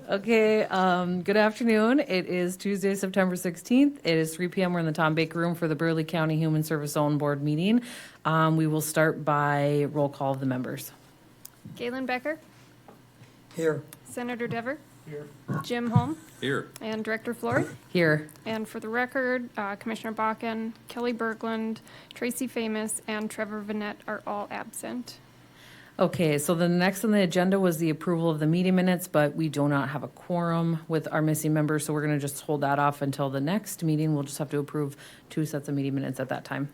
Okay, good afternoon. It is Tuesday, September 16th. It is 3 p.m. We're in the Tom Baker Room for the Burleigh County Human Service Zone Board meeting. We will start by roll call of the members. Galen Becker, Here. Senator Dever, Here. Jim Holm, Here. and Director Flory. Here. And for the record, Commissioner Bakken, Kelly Berglund, Tracy Famous, and Trevor Vanette are all absent. Okay, so the next on the agenda was the approval of the meeting minutes, but we do not have a quorum with our missing members, so we're going to just hold that off until the next meeting. We'll just have to approve 2 sets of meeting minutes at that time.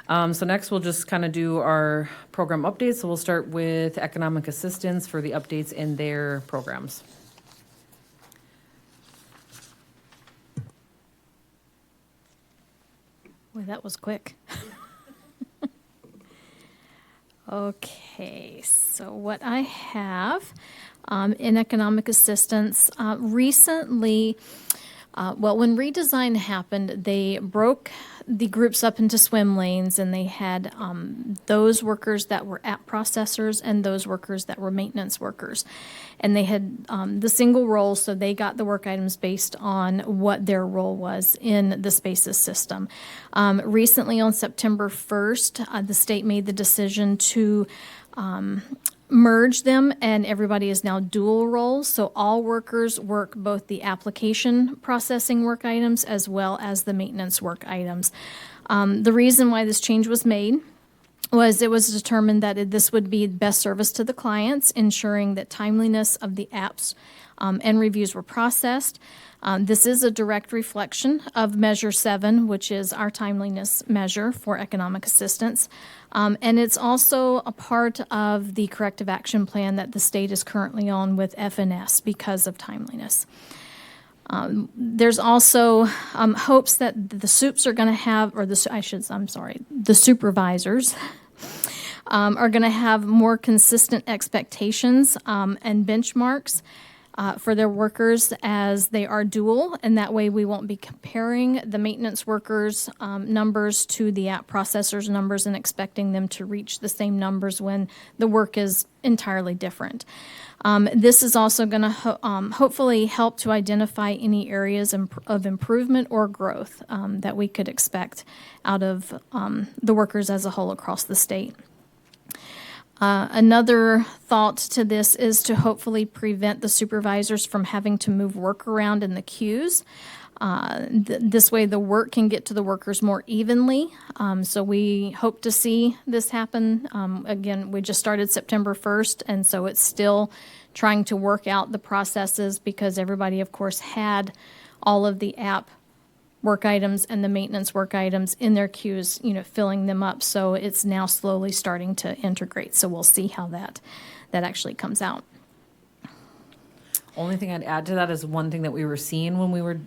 So next, we'll just kind of do our program updates. So we'll start with economic assistance for the updates in their programs. Boy, that was quick. Okay, so what I have in economic assistance, recently, when redesign happened, they broke the groups up into swim lanes, and they had those workers that were app processors and those workers that were maintenance workers. And they had the single role, so they got the work items based on what their role was in the Spaces system. Recently, on September 1st, the state made the decision to merge them, and everybody is now dual roles. So all workers work both the application processing work items as well as the maintenance work items. The reason why this change was made was it was determined that this would be best service to the clients, ensuring that timeliness of the apps and reviews were processed. This is a direct reflection of Measure 7, which is our timeliness measure for economic assistance. And it's also a part of the corrective action plan that the state is currently on with FNS because of timeliness. There's also hopes that the SUPs are going to have, or the supervisors are going to have more consistent expectations and benchmarks for their workers as they are dual, and that way we won't be comparing the maintenance workers' numbers to the app processors' numbers and expecting them to reach the same numbers when the work is entirely different. This is also going to hopefully help to identify any areas of improvement or growth that we could expect out of the workers as a whole across the state. Another thought to this is to hopefully prevent the supervisors from having to move work around in the queues. This way the work can get to the workers more evenly. So we hope to see this happen. Again, we just started September 1st, and so it's still trying to work out the processes because everybody, of course, had all of the app work items and the maintenance work items in their queues, filling them up. So it's now slowly starting to integrate. So we'll see how that actually comes out. Only thing I'd add to that is one thing that we were seeing when we were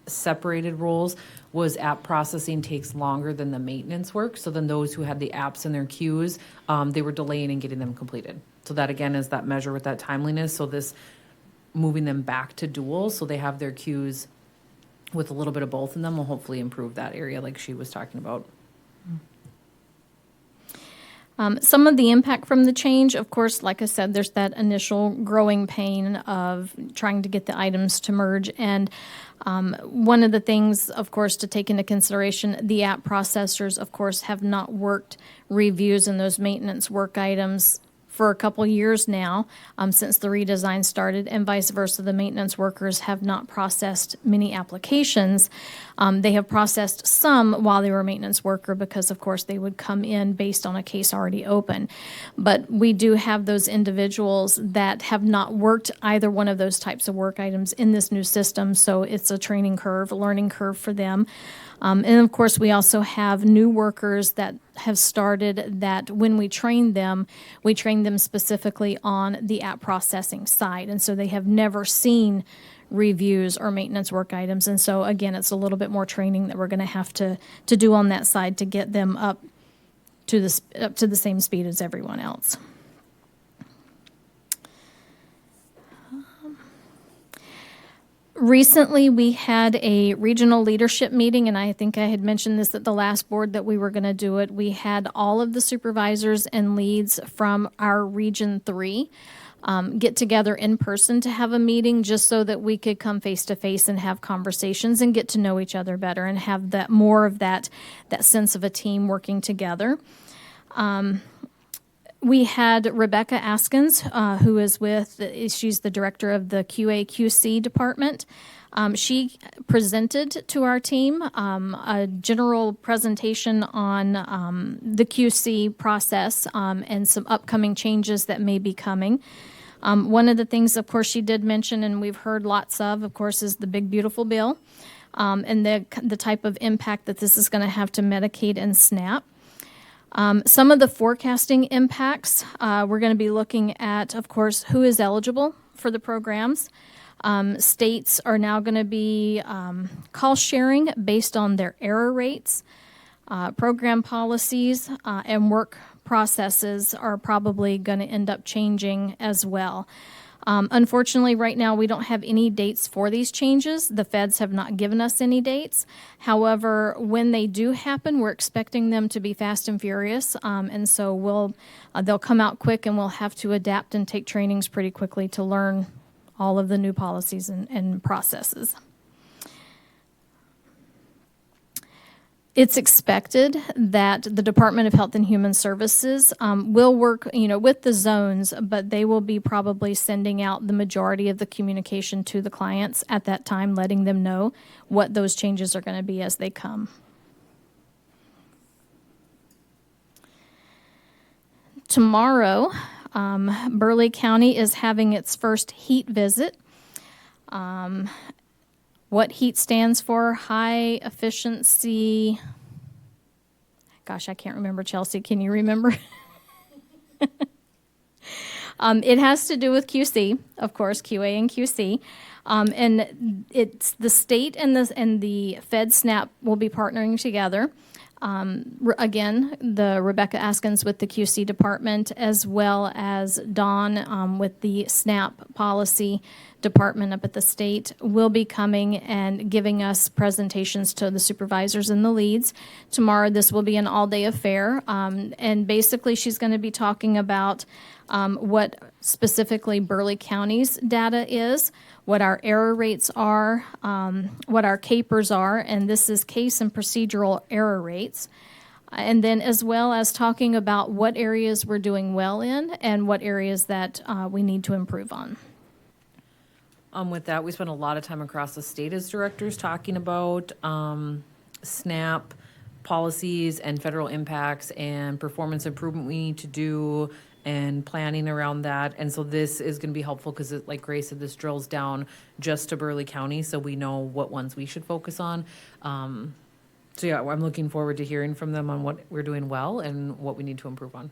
separated roles was app processing takes longer than the maintenance work. So then those who had the apps in their queues, they were delaying in getting them completed. So that again is that measure with that timeliness. So this moving them back to dual so they have their queues with a little bit of both in them will hopefully improve that area like she was talking about. Some of the impact from the change, of course, like I said, there's that initial growing pain of trying to get the items to merge. And one of the things, of course, to take into consideration, the app processors, of course, have not worked reviews in those maintenance work items for a couple years now, since the redesign started, and vice versa. The maintenance workers have not processed many applications. They have processed some while they were a maintenance worker because, of course, they would come in based on a case already open. But we do have those individuals that have not worked either one of those types of work items in this new system, so it's a training curve, a learning curve for them. And of course, we also have new workers that have started that when we train them specifically on the app processing side. And so they have never seen reviews or maintenance work items. And so, again, it's a little bit more training that we're going to have to do on that side to get them up to the same speed as everyone else. Recently, we had a regional leadership meeting, and I think I had mentioned this at the last board that we were going to do it. We had all of the supervisors and leads from our Region 3 get together in person to have a meeting, just so that we could come face to face and have conversations and get to know each other better and have that more of that sense of a team working together. We had Rebecca Askins, who is she's the director of the QA/QC department. She presented to our team a general presentation on the QC process and some upcoming changes that may be coming. One of the things, of course, she did mention, and we've heard lots of course, is the big, beautiful bill and the type of impact that this is going to have to Medicaid and SNAP. Some of the forecasting impacts, we're going to be looking at, of course, who is eligible for the programs. States are now going to be cost sharing based on their error rates. Program policies and work processes are probably going to end up changing as well. Unfortunately, right now, we don't have any dates for these changes. The feds have not given us any dates. However, when they do happen, we're expecting them to be fast and furious. And so they'll come out quick, and we'll have to adapt and take trainings pretty quickly to learn all of the new policies and processes. It's expected that the Department of Health and Human Services will work, with the zones, but they will be probably sending out the majority of the communication to the clients at that time, letting them know what those changes are going to be as they come. Tomorrow, Burleigh County is having its first heat visit. What HEAT stands for, high efficiency. Gosh, I can't remember, Chelsea. Can you remember? It has to do with QC, of course, QA and QC. And it's the state and the Fed SNAP will be partnering together. Again, the Rebecca Askins with the QC department, as well as Dawn with the SNAP policy department up at the state, will be coming and giving us presentations to the supervisors and the leads. Tomorrow, this will be an all-day affair, and basically she's going to be talking about what specifically Burleigh County's data is, what our error rates are, what our CAPERs are, and this is case and procedural error rates. And then as well as talking about what areas we're doing well in and what areas that we need to improve on. With that, we spent a lot of time across the state as directors talking about SNAP policies and federal impacts and performance improvement we need to do and planning around that. And so this is going to be helpful because, like Grace said, this drills down just to Burleigh County, so we know what ones we should focus on. So yeah, I'm looking forward to hearing from them on what we're doing well and what we need to improve on.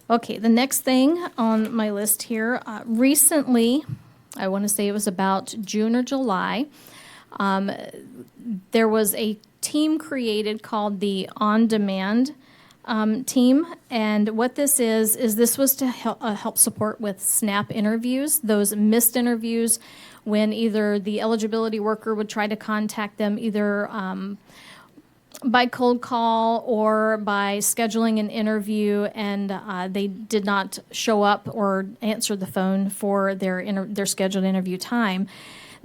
Okay, the next thing on my list here, recently, I want to say it was about June or July, there was a team created called the On Demand team. And what this is this was to help support with SNAP interviews, those missed interviews when either the eligibility worker would try to contact them either by cold call or by scheduling an interview, and they did not show up or answer the phone for their scheduled interview time.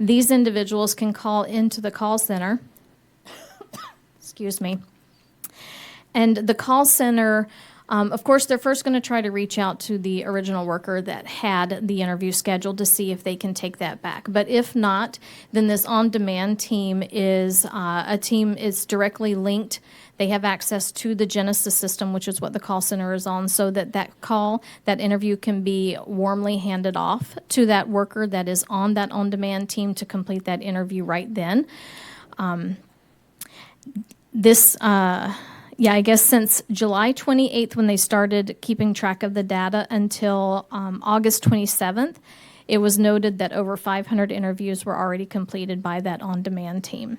These individuals can call into the call center. Excuse me. And the call center, of course, they're first going to try to reach out to the original worker that had the interview scheduled to see if they can take that back. But if not, then this on-demand team is a team is directly linked. They have access to the Genesis system, which is what the call center is on, so that interview can be warmly handed off to that worker that is on that on-demand team to complete that interview right then. I guess since July 28th, when they started keeping track of the data, until August 27th, it was noted that over 500 interviews were already completed by that on-demand team.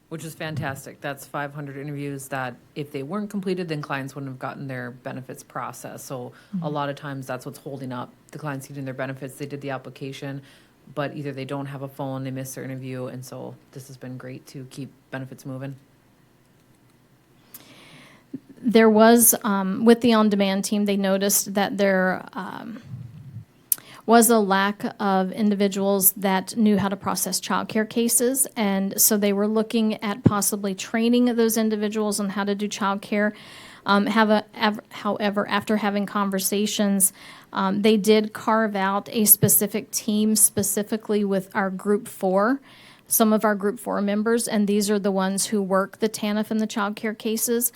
Which is fantastic. That's 500 interviews that if they weren't completed, then clients wouldn't have gotten their benefits processed. So a lot of times that's what's holding up the clients getting their benefits. They did the application, but either they don't have a phone, they missed their interview, and so this has been great to keep benefits moving. There was, with the on-demand team, they noticed that there was a lack of individuals that knew how to process childcare cases, and so they were looking at possibly training those individuals on how to do childcare. However, after having conversations, they did carve out a specific team specifically with our Group 4, some of our Group 4 members, and these are the ones who work the TANF and the child care cases.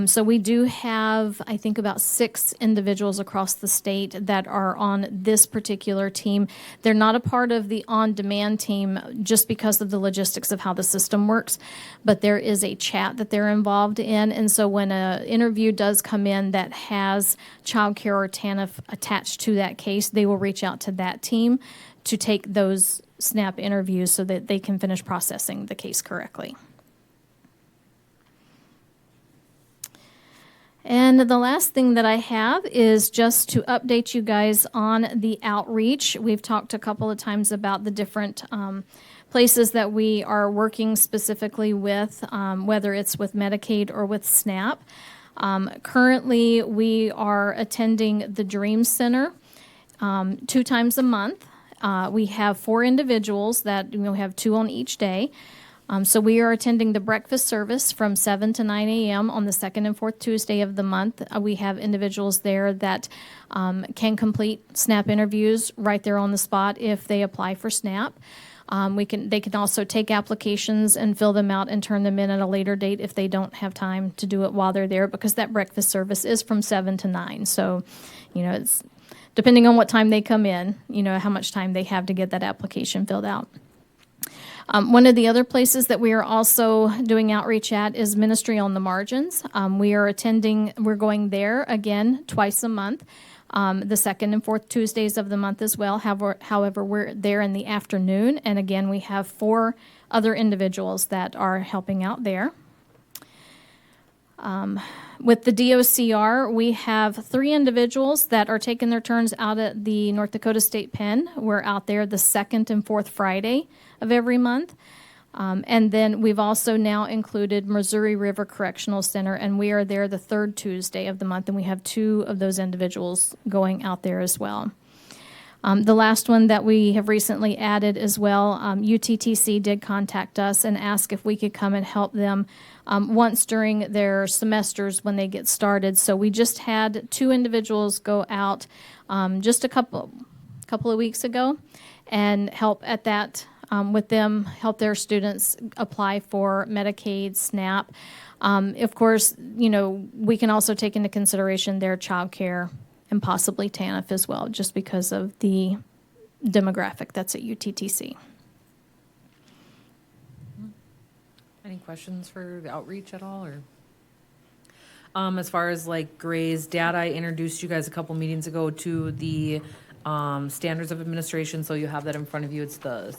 So we do have, I think, about 6 individuals across the state that are on this particular team. They're not a part of the on-demand team just because of the logistics of how the system works, but there is a chat that they're involved in, and so when an interview does come in that has child care or TANF attached to that case, they will reach out to that team to take those SNAP interviews so that they can finish processing the case correctly. And the last thing that I have is just to update you guys on the outreach. We've talked a couple of times about the different places that we are working specifically with, whether it's with Medicaid or with SNAP. Currently, we are attending the Dream Center 2 times a month. We have 4 individuals that we have 2 on each day. So we are attending the breakfast service from 7 to 9 a.m. on the 2nd and 4th Tuesday of the month. We have individuals there that can complete SNAP interviews right there on the spot if they apply for SNAP. They can also take applications and fill them out and turn them in at a later date if they don't have time to do it while they're there, because that breakfast service is from 7 to 9. So, it's depending on what time they come in, how much time they have to get that application filled out. One of the other places that we are also doing outreach at is Ministry on the Margins. We're going there again twice a month, the 2nd and 4th Tuesdays of the month as well. However, we're there in the afternoon, and again, we have 4 other individuals that are helping out there. With the DOCR, we have 3 individuals that are taking their turns out at the North Dakota State Pen. We're out there the 2nd and 4th Friday of every month. And then we've also now included Missouri River Correctional Center, and we are there the 3rd Tuesday of the month, and we have 2 of those individuals going out there as well. The last one that we have recently added as well, UTTC did contact us and ask if we could come and help them once during their semesters when they get started. So we just had 2 individuals go out just a couple of weeks ago and help at that with them, help their students apply for Medicaid, SNAP. Of course, we can also take into consideration their child care and possibly TANF as well, just because of the demographic that's at UTTC. Any questions for the outreach at all, or? As far as like Gray's data, I introduced you guys a couple meetings ago to the standards of administration, so you have that in front of you. It's the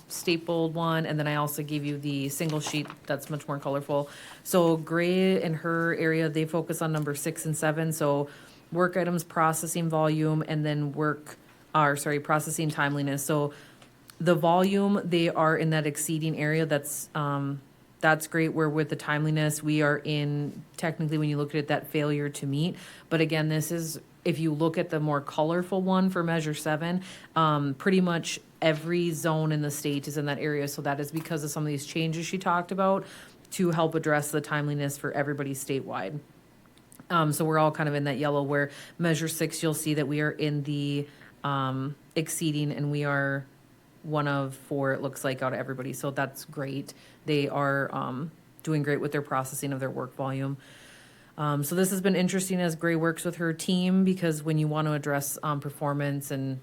stapled one, and then I also gave you the single sheet that's much more colorful. So Gray in her area, they focus on number 6 and 7, so work items processing volume, and then processing timeliness. So the volume, they are in that exceeding area. That's great. Where with the timeliness, we are in, technically, when you look at it, that failure to meet. But again, this is, if you look at the more colorful one for Measure 7, pretty much every zone in the state is in that area. So that is because of some of these changes she talked about to help address the timeliness for everybody statewide. So we're all kind of in that yellow, where Measure 6, you'll see that we are in the exceeding, and we are one of 4, it looks like, out of everybody. So that's great. They are doing great with their processing of their work volume. So this has been interesting as Gray works with her team, because when you want to address performance and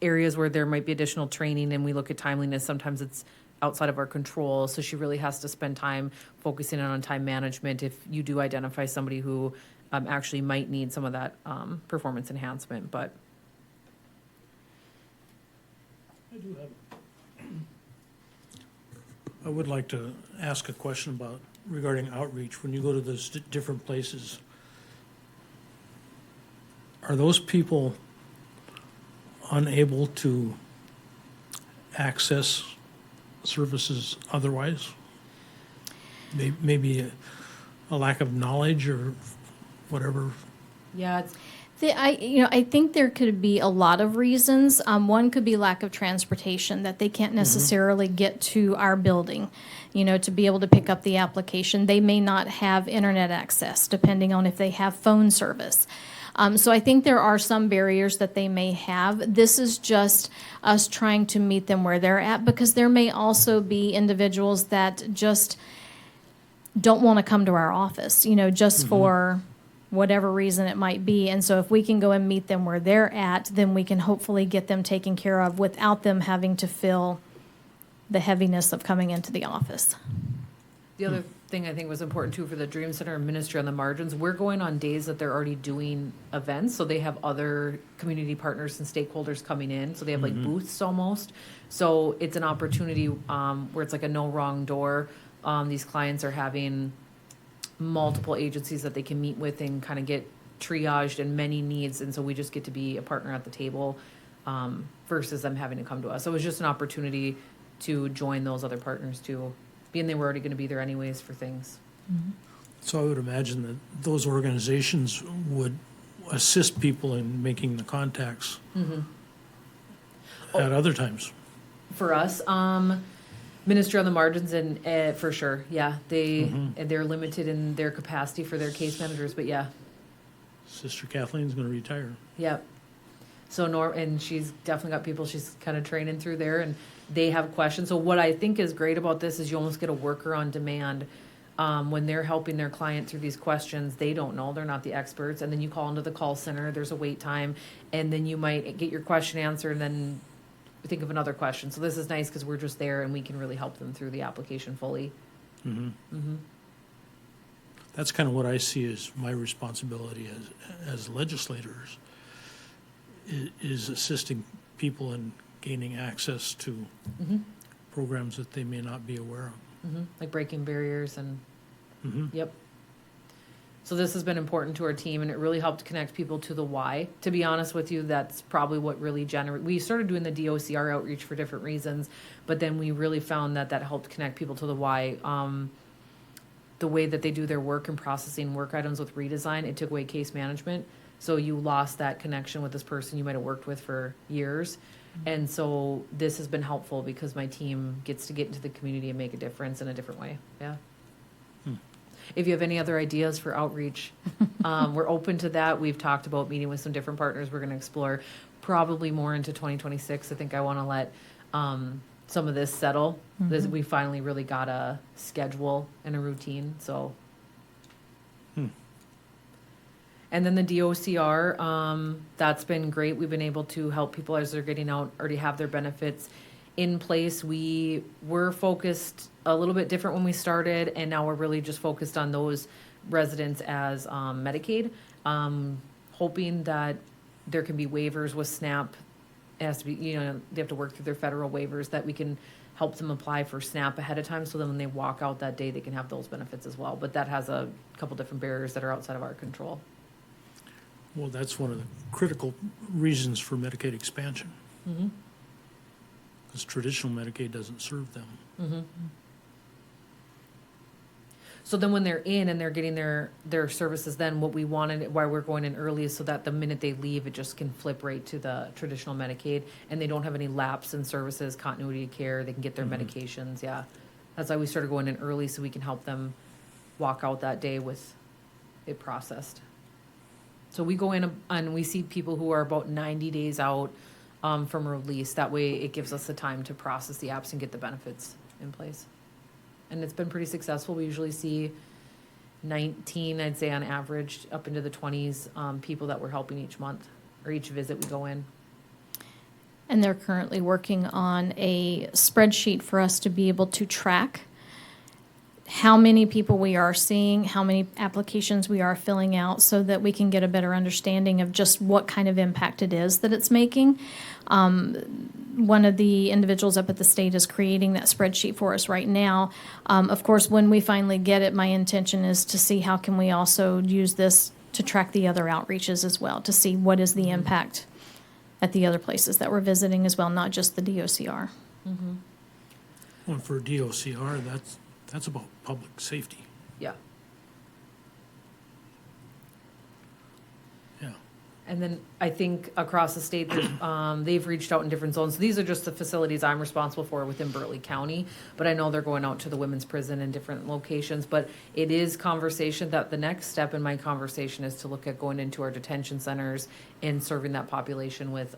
areas where there might be additional training, and we look at timeliness, sometimes it's outside of our control. So she really has to spend time focusing on time management if you do identify somebody who actually might need some of that performance enhancement. But I would like to ask a question regarding outreach. When you go to those different places, are those people unable to access services otherwise? Maybe a lack of knowledge or whatever? Yeah, it's, I think there could be a lot of reasons. One could be lack of transportation, that they can't necessarily get to our building, to be able to pick up the application. They may not have internet access, depending on if they have phone service. So I think there are some barriers that they may have. This is just us trying to meet them where they're at, because there may also be individuals that just don't want to come to our office, just for whatever reason it might be. And so if we can go and meet them where they're at, then we can hopefully get them taken care of without them having to feel the heaviness of coming into the office. the other thing I think was important too for the Dream Center and Ministry on the Margins, we're going on days that they're already doing events, so they have other community partners and stakeholders coming in, so they have like booths almost. So it's an opportunity where it's like a no wrong door. These clients are having multiple agencies that they can meet with and kind of get triaged and many needs, and so we just get to be a partner at the table versus them having to come to us. So it was just an opportunity to join those other partners too, being they were already going to be there anyways for things. So I would imagine that those organizations would assist people in making the contacts at other times. For us, Ministry on the Margins and for sure, yeah, they're limited in their capacity for their case managers, but yeah, Sister Kathleen's going to retire. yep. So and she's definitely got people she's kind of training through there, and they have questions. So what I think is great about this is you almost get a worker on demand. When they're helping their client through these questions, they don't know, they're not the experts, and then you call into the call center, there's a wait time, and then you might get your question answered and then think of another question. So this is nice because we're just there and we can really help them through the application fully. That's kind of what I see as my responsibility as legislators, is assisting people in gaining access to programs that they may not be aware of. Like breaking barriers and, yep. So this has been important to our team, and it really helped connect people to the why. To be honest with you, that's probably what really we started doing the DOCR outreach for different reasons, but then we really found that helped connect people to the why. The way that they do their work and processing work items with redesign, it took away case management. So you lost that connection with this person you might have worked with for years. And so this has been helpful because my team gets to get into the community and make a difference in a different way. Yeah. If you have any other ideas for outreach, we're open to that. We've talked about meeting with some different partners. We're going to explore probably more into 2026. I think I want to let some of this settle. We finally really got a schedule and a routine. So. And then the DOCR, that's been great. We've been able to help people as they're getting out, already have their benefits in place. We were focused a little bit different when we started, and now we're really just focused on those residents as Medicaid, hoping that there can be waivers with SNAP. It has to be, they have to work through their federal waivers, that we can help them apply for SNAP ahead of time, so then when they walk out that day, they can have those benefits as well. But that has a couple different barriers that are outside of our control. Well, that's one of the critical reasons for Medicaid expansion. Because traditional Medicaid doesn't serve them. So then when they're in and they're getting their services, then what we wanted, why we're going in early, is so that the minute they leave, it just can flip right to the traditional Medicaid, and they don't have any lapse in services, continuity of care, they can get their medications, yeah. That's why we started going in early, so we can help them walk out that day with it processed. So we go in and we see people who are about 90 days out from release. That way it gives us the time to process the apps and get the benefits in place. And it's been pretty successful. We usually see 19, I'd say on average, up into the 20s, people that we're helping each month or each visit we go in. And they're currently working on a spreadsheet for us to be able to track how many people we are seeing, how many applications we are filling out, so that we can get a better understanding of just what kind of impact it is that it's making. One of the individuals up at the state is creating that spreadsheet for us right now. Of course, when we finally get it, my intention is to see how can we also use this to track the other outreaches as well, to see what is the impact at the other places that we're visiting as well, not just the DOCR. Well, for DOCR, that's about public safety. Yeah. And then I think across the state, they've reached out in different zones. So these are just the facilities I'm responsible for within Burleigh County. But I know they're going out to the women's prison in different locations. But it is conversation that the next step in my conversation is to look at going into our detention centers and serving that population with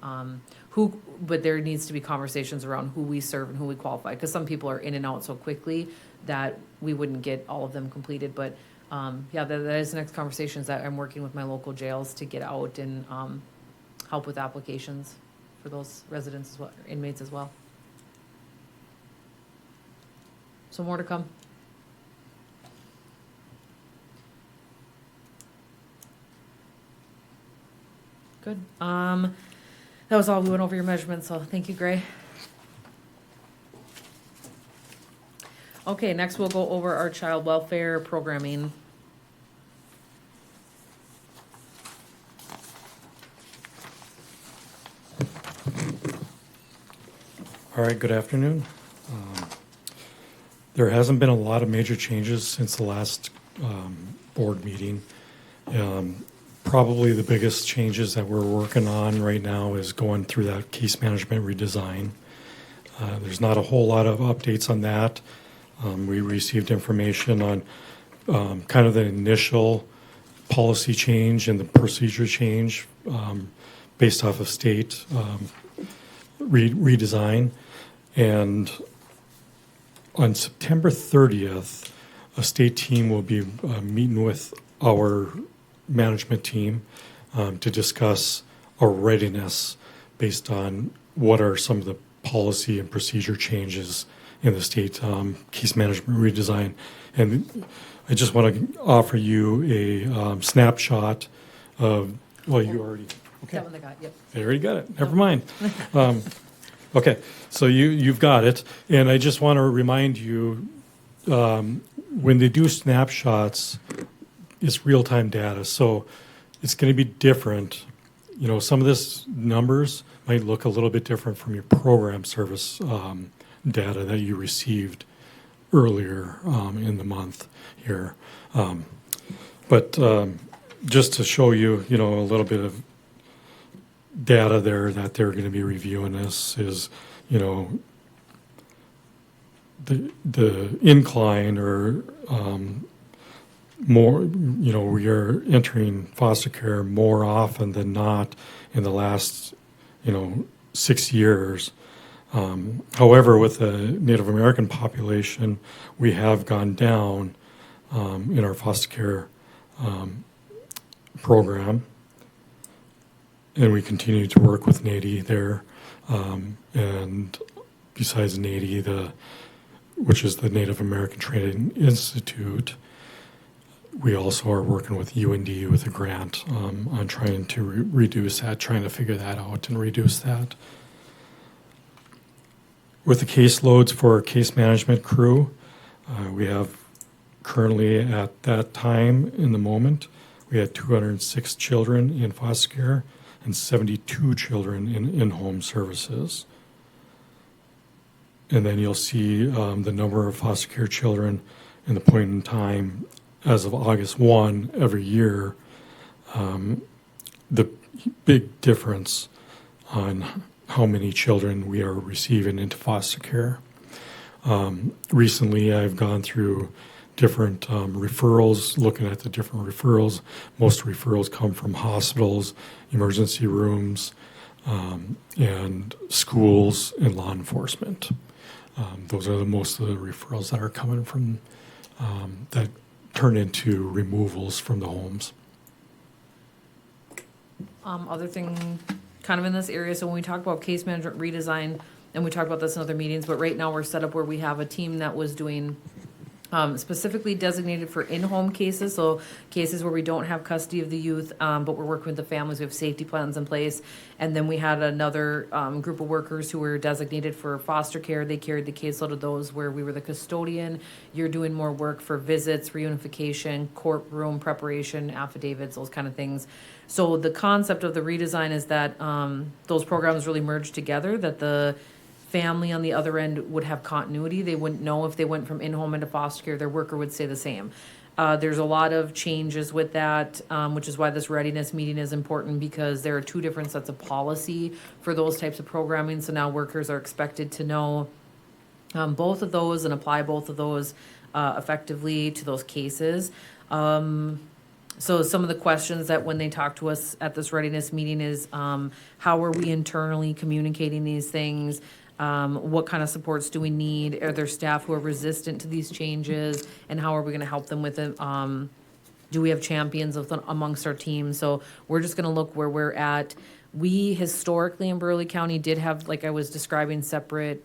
but there needs to be conversations around who we serve and who we qualify. Because some people are in and out so quickly that we wouldn't get all of them completed. But yeah, that is the next conversation, is that I'm working with my local jails to get out and help with applications for those residents as well, inmates as well. So more to come. Good. That was all. We went over your measurements, so thank you, Gray. Okay, next we'll go over our child welfare programming. All right, good afternoon. There hasn't been a lot of major changes since the last board meeting. Probably the biggest changes that we're working on right now is going through that case management redesign. There's not a whole lot of updates on that. We received information on kind of the initial policy change and the procedure change based off of state redesign. And on September 30th, a state team will be meeting with our management team to discuss our readiness based on what are some of the policy and procedure changes in the state case management redesign. And I just want to offer you a snapshot of, well, you already, okay. That one I got, yep. I already got it. Never mind. Okay, so you've got it. And I just want to remind you, when they do snapshots, it's real-time data. So it's going to be different. You know, some of this numbers might look a little bit different from your program service data that you received earlier in the month here. But just to show you, you know, a little bit of data there that they're going to be reviewing this is, you know, the incline or more, you know, we are entering foster care more often than not in the last, you know, 6 years. However, with the Native American population, we have gone down in our foster care program, and we continue to work with NADI there. And besides NADI, which is the Native American Training Institute, we also are working with UND with a grant on trying to reduce that, trying to figure that out and reduce that. With the caseloads for our case management crew, we have currently at that time in the moment, we had 206 children in foster care and 72 children in home services. And then you'll see the number of foster care children in the point in time as of August 1 every year. The big difference on how many children we are receiving into foster care. Recently, I've gone through different referrals, looking at the different referrals. Most referrals come from hospitals, emergency rooms, and schools and law enforcement. Those are most of the referrals that are coming from that turn into removals from the homes. Other thing kind of in this area, so when we talk about case management redesign, and we talk about this in other meetings, but right now we're set up where we have a team that was doing specifically designated for in-home cases, so cases where we don't have custody of the youth, but we're working with the families, we have safety plans in place. And then we had another group of workers who were designated for foster care. They carried the caseload of those where we were the custodian. You're doing more work for visits, reunification, courtroom preparation, affidavits, those kind of things. So the concept of the redesign is that those programs really merge together, that the family on the other end would have continuity. They wouldn't know if they went from in-home into foster care, their worker would stay the same. There's a lot of changes with that, which is why this readiness meeting is important, because there are two different sets of policy for those types of programming. So now workers are expected to know both of those and apply both of those effectively to those cases. So some of the questions that when they talk to us at this readiness meeting is, how are we internally communicating these things? What kind of supports do we need? Are there staff who are resistant to these changes? And how are we gonna help them with it? Do we have champions amongst our team? So we're just gonna look where we're at. We historically in Burleigh County did have, like I was describing, separate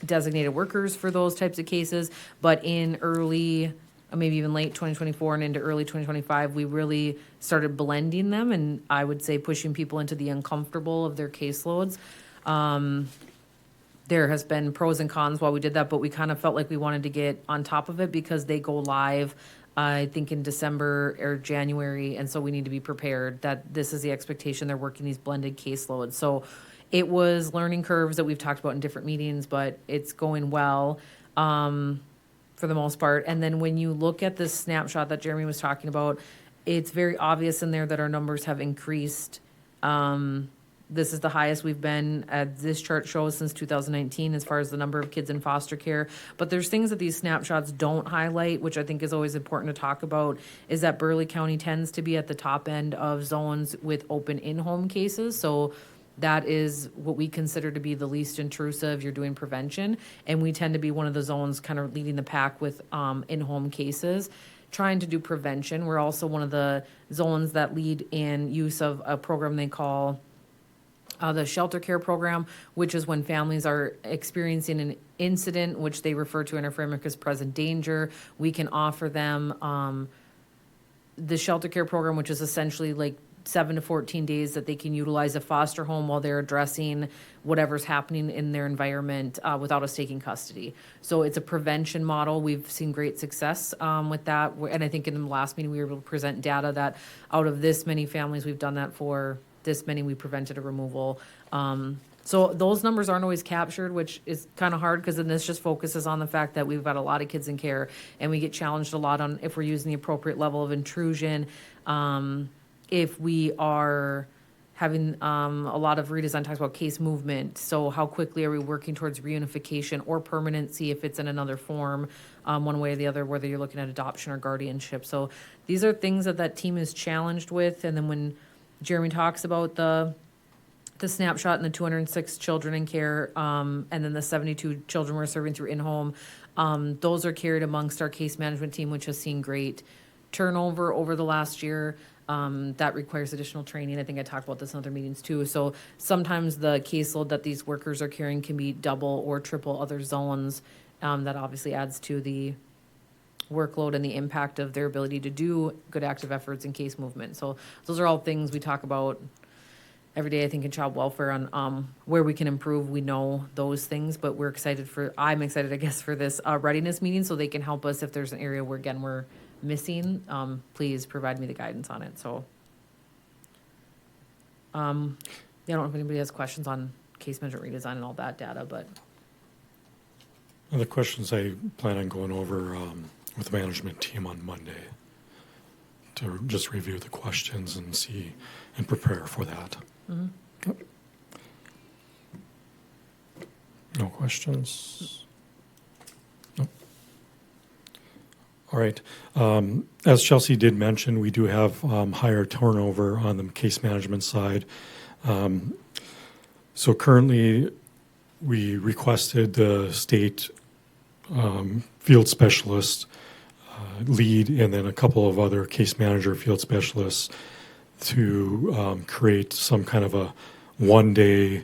designated workers for those types of cases, but in early, maybe even late 2024 and into early 2025, we really started blending them, and I would say pushing people into the uncomfortable of their caseloads. There has been pros and cons while we did that, but we kind of felt like we wanted to get on top of it because they go live, I think in December or January, and so we need to be prepared that this is the expectation. They're working these blended caseloads. So it was learning curves that we've talked about in different meetings, but it's going well for the most part. And then when you look at this snapshot that Jeremy was talking about, it's very obvious in there that our numbers have increased. This is the highest we've been, as this chart shows, since 2019 as far as the number of kids in foster care. But there's things that these snapshots don't highlight, which I think is always important to talk about, is that Burleigh County tends to be at the top end of zones with open in-home cases. So that is what we consider to be the least intrusive. You're doing prevention, and we tend to be one of the zones kind of leading the pack with in-home cases. Trying to do prevention. We're also one of the zones that lead in use of a program they call the shelter care program, which is when families are experiencing an incident, which they refer to in our framework as present danger. We can offer them the shelter care program, which is essentially like 7 to 14 days that they can utilize a foster home while they're addressing whatever's happening in their environment without us taking custody. So it's a prevention model. We've seen great success with that. And I think in the last meeting, we were able to present data that out of this many families we've done that for, this many we prevented a removal. So those numbers aren't always captured, which is kind of hard because then this just focuses on the fact that we've got a lot of kids in care, and we get challenged a lot on if we're using the appropriate level of intrusion. If we are having a lot of redesign talks about case movement, so how quickly are we working towards reunification or permanency if it's in another form, one way or the other, whether you're looking at adoption or guardianship. So these are things that that team is challenged with. And then when Jeremy talks about the snapshot and the 206 children in care, and then the 72 children we're serving through in-home, those are carried amongst our case management team, which has seen great turnover over the last year. That requires additional training. I think I talked about this in other meetings too. So sometimes the caseload that these workers are carrying can be double or triple other zones. That obviously adds to the workload and the impact of their ability to do good active efforts in case movement. So those are all things we talk about every day, I think, in child welfare on where we can improve. We know those things, but I'm excited, I guess, for this readiness meeting so they can help us if there's an area where, again, we're missing. Please provide me the guidance on it. So I don't know if anybody has questions on case management redesign and all that data, but The questions I plan on going over with the management team on Monday to just review the questions and see and prepare for that. mm-hmm. Yep. No questions? No. All right. As Chelsea did mention, we do have higher turnover on the case management side. So currently, we requested the state field specialist lead and then a couple of other case manager field specialists to create some kind of a one-day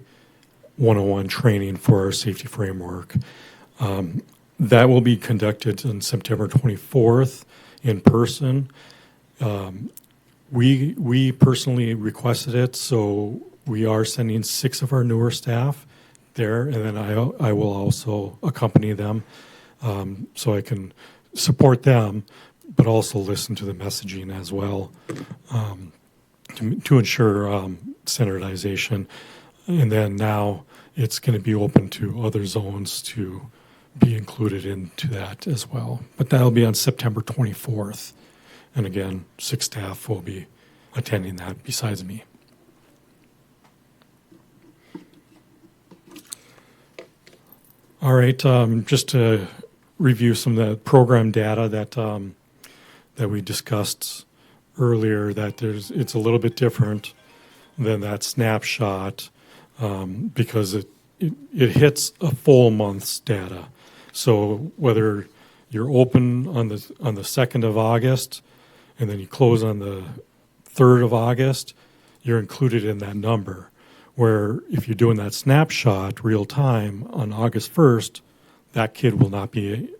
101 training for our safety framework. That will be conducted on September 24th in person. We personally requested it, so we are sending 6 of our newer staff there, and then I will also accompany them so I can support them, but also listen to the messaging as well to ensure standardization. And then now it's going to be open to other zones to be included into that as well. But that'll be on September 24th. And again, 6 staff will be attending that besides me. All right, just to review some of the program data that we discussed earlier, that it's a little bit different than that snapshot because it hits a full month's data. So whether you're open on the 2nd of August and then you close on the 3rd of August, you're included in that number. Where if you're doing that snapshot real time on August 1st, that kid will not be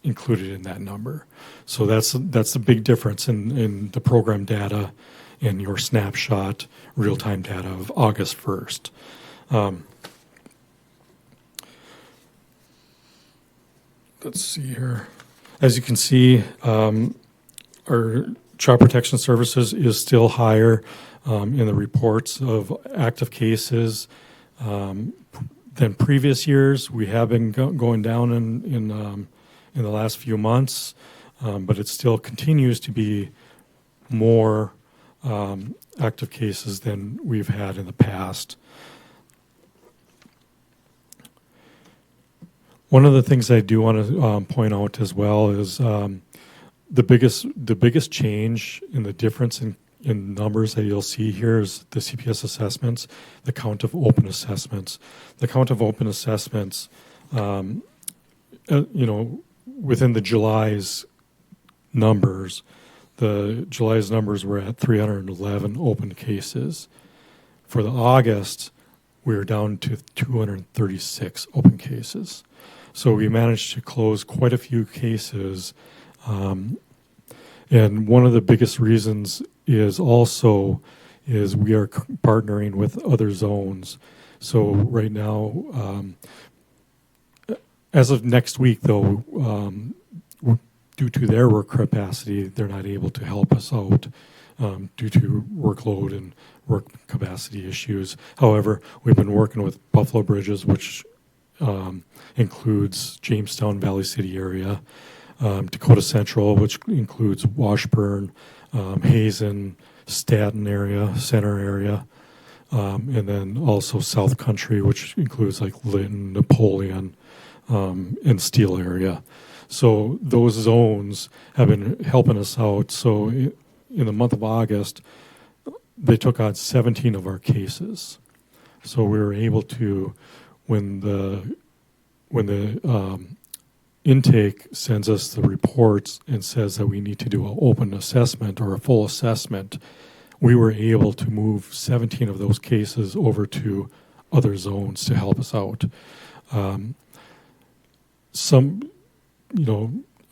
included in that number. So that's the big difference in the program data and your snapshot real time data of August 1st. Let's see here. As you can see, our child protection services is still higher in the reports of active cases than previous years. We have been going down in the last few months, but it still continues to be more active cases than we've had in the past. One of the things I do want to point out as well is the biggest change in the difference in numbers that you'll see here is the CPS assessments, the count of open assessments. The count of open assessments, within the July's numbers, the July's numbers were at 311 open cases. For the August, we were down to 236 open cases. So we managed to close quite a few cases. And one of the biggest reasons is we are partnering with other zones. So right now, as of next week, though, due to their work capacity, they're not able to help us out due to workload and work capacity issues. However, we've been working with Buffalo Bridges, which includes Jamestown, Valley City area, Dakota Central, which includes Washburn, Hazen, Staten area, Center area, and then also South Country, which includes like Lytton, Napoleon, and Steele area. So those zones have been helping us out. So in the month of August, they took on 17 of our cases. So we were able to, when the intake sends us the reports and says that we need to do an open assessment or a full assessment, we were able to move 17 of those cases over to other zones to help us out.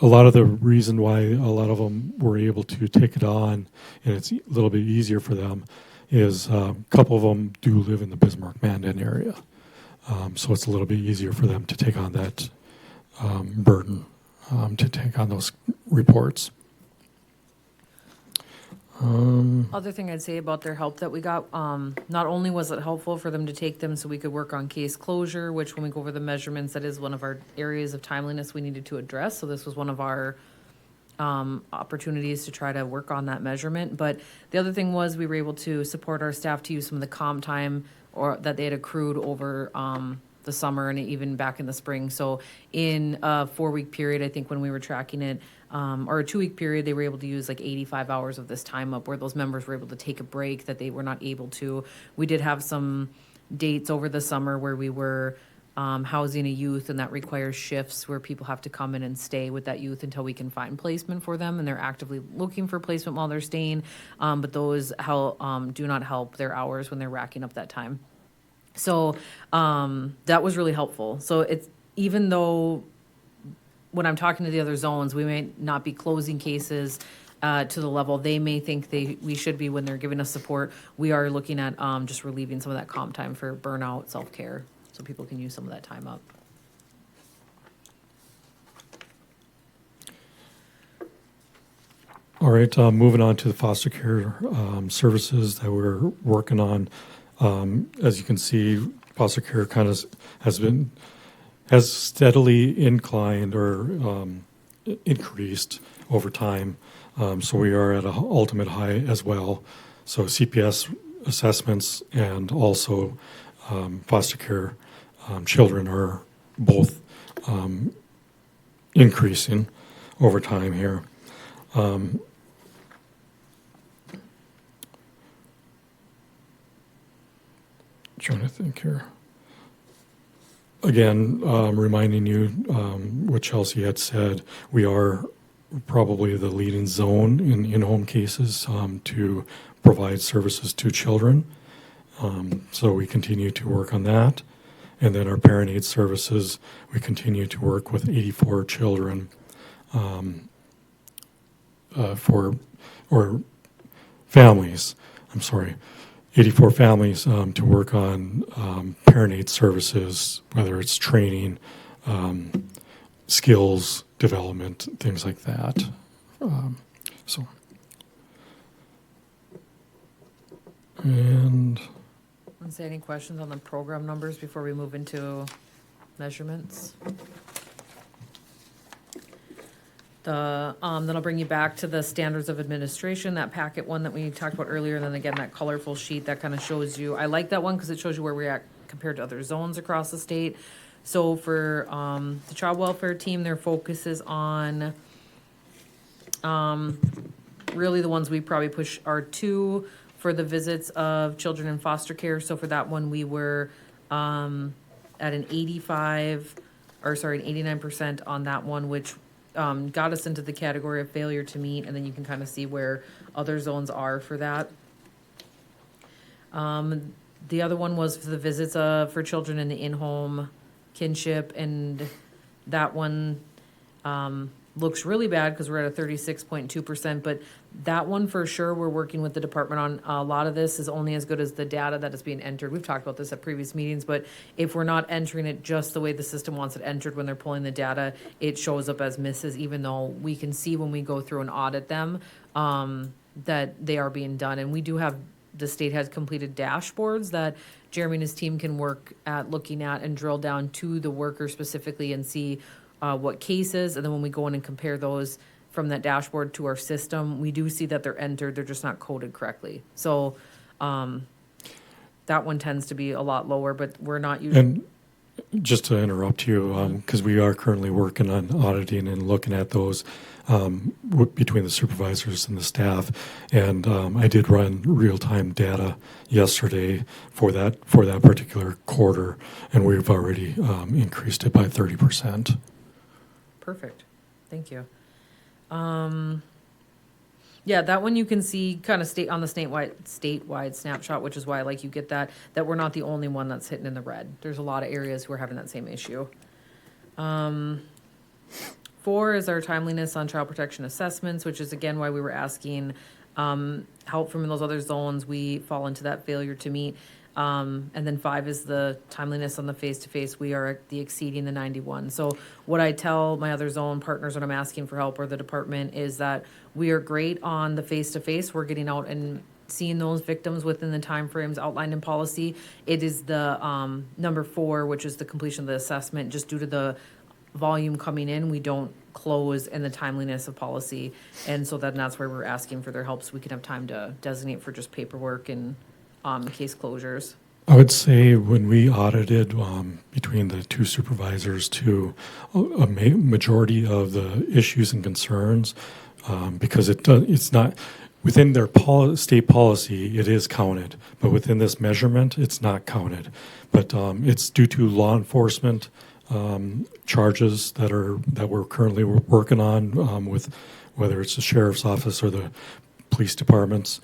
A lot of the reason why a lot of them were able to take it on, and it's a little bit easier for them, is a couple of them do live in the Bismarck-Mandan area. So it's a little bit easier for them to take on that burden, to take on those reports. Other thing I'd say about their help that we got, not only was it helpful for them to take them so we could work on case closure, which when we go over the measurements, that is one of our areas of timeliness we needed to address. So this was one of our opportunities to try to work on that measurement. But the other thing was we were able to support our staff to use some of the comp time or that they had accrued over the summer and even back in the spring. So in a 4-week period, I think when we were tracking it, or a 2-week period, they were able to use like 85 hours of this time up where those members were able to take a break that they were not able to. We did have some dates over the summer where we were housing a youth, and that requires shifts where people have to come in and stay with that youth until we can find placement for them, and they're actively looking for placement while they're staying. But those do not help their hours when they're racking up that time. So that was really helpful. So it's, even though when I'm talking to the other zones, we may not be closing cases to the level they may think we should be when they're giving us support, we are looking at just relieving some of that comp time for burnout, self-care, so people can use some of that time up. All right, moving on to the foster care services that we're working on. As you can see, foster care kind of has been has steadily inclined or increased over time. So we are at an ultimate high as well. So CPS assessments and also foster care children are both increasing over time here. Trying to think here. Again, reminding you what Chelsea had said, we are probably the leading zone in in-home cases to provide services to children. So we continue to work on that. And then our parent aid services, we continue to work with 84 children or families, 84 families to work on parent aid services, whether it's training, skills development, things like that. And Let's say any questions on the program numbers before we move into measurements? Then I'll bring you back to the standards of administration, that packet one that we talked about earlier, and then again, that colorful sheet that kind of shows you, I like that one because it shows you where we're at compared to other zones across the state. So for the child welfare team, their focus is on really the ones we probably push are 2 for the visits of children in foster care. So for that one, we were at an 89% on that one, which got us into the category of failure to meet, and then you can kind of see where other zones are for that. The other one was for the visits for children in the in-home kinship, and that one looks really bad because we're at a 36.2%, but that one for sure, we're working with the department on. A lot of this is only as good as the data that is being entered. We've talked about this at previous meetings, but if we're not entering it just the way the system wants it entered when they're pulling the data, it shows up as misses, even though we can see when we go through and audit them that they are being done. And we do have, the state has completed dashboards that Jeremy and his team can work at looking at and drill down to the worker specifically and see what cases, and then when we go in and compare those from that dashboard to our system, we do see that they're entered, they're just not coded correctly. So that one tends to be a lot lower, but we're not using. And just to interrupt you, because we are currently working on auditing and looking at those between the supervisors and the staff, and I did run real-time data yesterday for that particular quarter, and we've already increased it by 30%. Perfect. Thank you. Yeah, that one you can see kind of on the statewide snapshot, which is why I like you get that we're not the only one that's hitting in the red. There's a lot of areas who are having that same issue. 4 is our timeliness on child protection assessments, which is again why we were asking help from those other zones. We fall into that failure to meet. And then 5 is the timeliness on the face-to-face. We are at the exceeding the 91. So what I tell my other zone partners when I'm asking for help or the department is that we are great on the face-to-face. We're getting out and seeing those victims within the timeframes outlined in policy. It is the number 4, which is the completion of the assessment. Just due to the volume coming in, we don't close in the timeliness of policy. And so that's where we're asking for their help so we can have time to designate for just paperwork and case closures. I would say when we audited between the 2 supervisors to a majority of the issues and concerns, because it's not within their state policy, it is counted, but within this measurement, it's not counted. But it's due to law enforcement charges that we're currently working on with whether it's the sheriff's office or the police departments.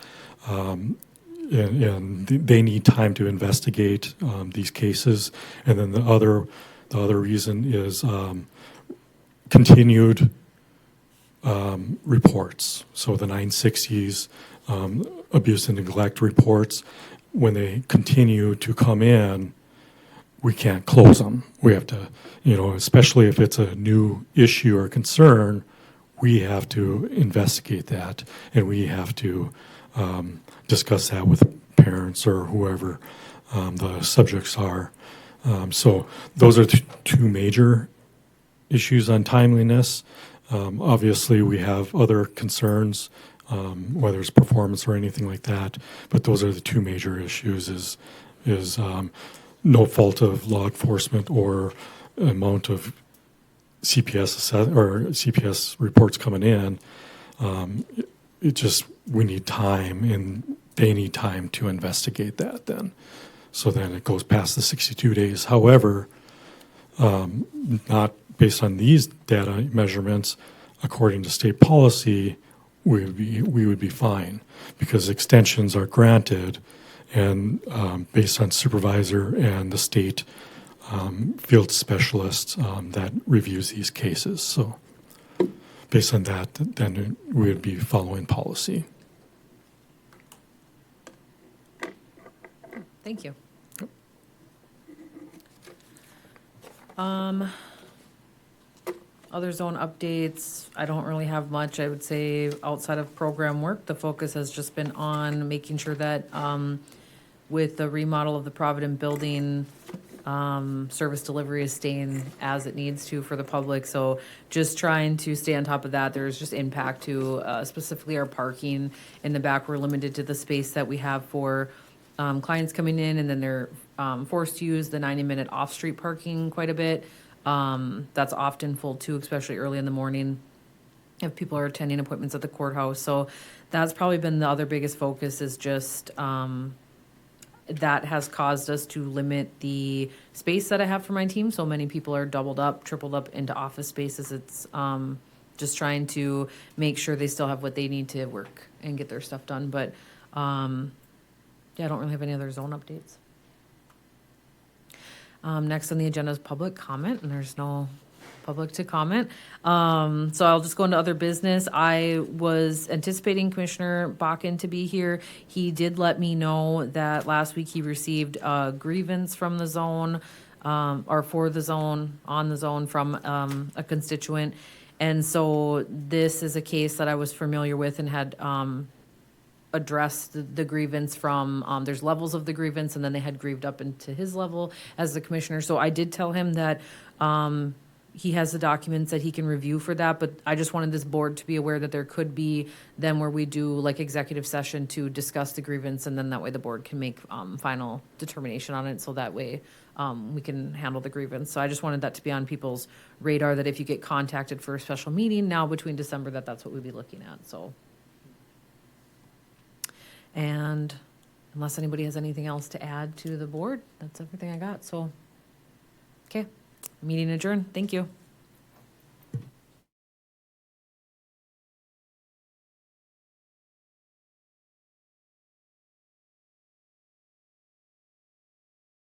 And they need time to investigate these cases, and then the other reason is continued reports. So the 960s, abuse and neglect reports, when they continue to come in, we can't close them. We have to, especially if it's a new issue or concern, we have to investigate that, and we have to discuss that with parents or whoever the subjects are. So those are two major issues on timeliness. Obviously, we have other concerns, whether it's performance or anything like that, but those are the two major issues is no fault of law enforcement or amount of CPS reports coming in. It just, we need time, and they need time to investigate that then. So then it goes past the 62 days. However, not based on these data measurements, according to state policy, we would be fine because extensions are granted, and based on supervisor and the state field specialist that reviews these cases. So based on that, then we would be following policy. Thank you. Other zone updates, I don't really have much. I would say outside of program work, the focus has just been on making sure that with the remodel of the Provident building, service delivery is staying as it needs to for the public. So just trying to stay on top of that. There's just impact to specifically our parking in the back. We're limited to the space that we have for clients coming in, and then they're forced to use the 90-minute off-street parking quite a bit. That's often full too, especially early in the morning if people are attending appointments at the courthouse. So that's probably been the other biggest focus, is just that has caused us to limit the space that I have for my team. So many people are doubled up, tripled up into office spaces. It's just trying to make sure they still have what they need to work and get their stuff done. But yeah, I don't really have any other zone updates. Next on the agenda is public comment, and there's no public to comment. So I'll just go into other business. I was anticipating Commissioner Bakken to be here. He did let me know that last week he received a grievance from the zone, or for the zone, on the zone from a constituent. And so this is a case that I was familiar with and had addressed the grievance from, there's levels of the grievance, and then they had grieved up into his level as the commissioner. So I did tell him that he has the documents that he can review for that, but I just wanted this board to be aware that there could be then where we do like executive session to discuss the grievance, and then that way the board can make final determination on it, so that way we can handle the grievance. So I just wanted that to be on people's radar, that if you get contacted for a special meeting now between December, that's what we'd be looking at. So, and unless anybody has anything else to add to the board, that's everything I got. So, okay, meeting adjourned. Thank you.